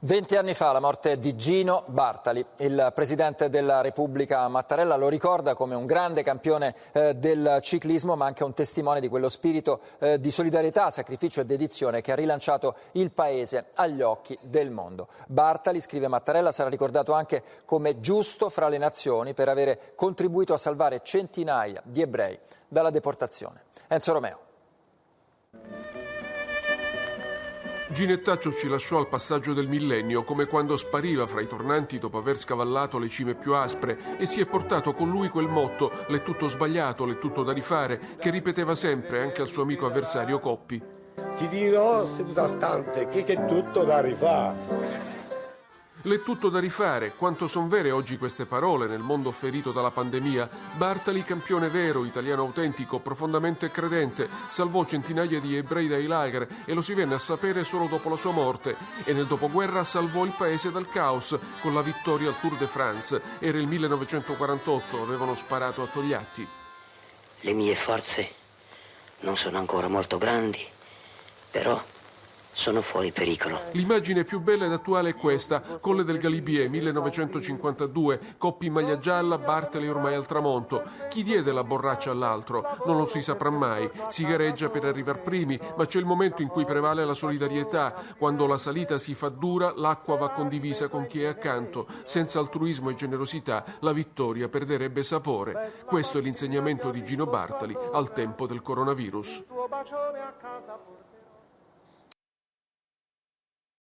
20 anni fa la morte di Gino Bartali. Il Presidente della Repubblica Mattarella lo ricorda come un grande campione del ciclismo, ma anche un testimone di quello spirito di solidarietà, sacrificio e dedizione che ha rilanciato il Paese agli occhi del mondo. Bartali, scrive Mattarella, sarà ricordato anche come giusto fra le nazioni per avere contribuito a salvare centinaia di ebrei dalla deportazione. Enzo Romeo. Ginettaccio ci lasciò al passaggio del millennio, come quando spariva fra i tornanti dopo aver scavallato le cime più aspre, e si è portato con lui quel motto «l'è tutto sbagliato, l'è tutto da rifare», che ripeteva sempre anche al suo amico avversario Coppi. Ti dirò seduta stante che è tutto da rifare. L'è tutto da rifare. Quanto son vere oggi queste parole nel mondo ferito dalla pandemia. Bartali, campione vero, italiano autentico, profondamente credente, salvò centinaia di ebrei dai lager e lo si venne a sapere solo dopo la sua morte. E nel dopoguerra salvò il paese dal caos con la vittoria al Tour de France. Era il 1948, avevano sparato a Togliatti. Le mie forze non sono ancora molto grandi, però sono fuori pericolo. L'immagine più bella ed attuale è questa: Colle del Galibier, 1952, Coppi in maglia gialla, Bartali ormai al tramonto. Chi diede la borraccia all'altro? Non lo si saprà mai. Si gareggia per arrivar primi, ma c'è il momento in cui prevale la solidarietà. Quando la salita si fa dura, l'acqua va condivisa con chi è accanto. Senza altruismo e generosità, la vittoria perderebbe sapore. Questo è l'insegnamento di Gino Bartali al tempo del coronavirus.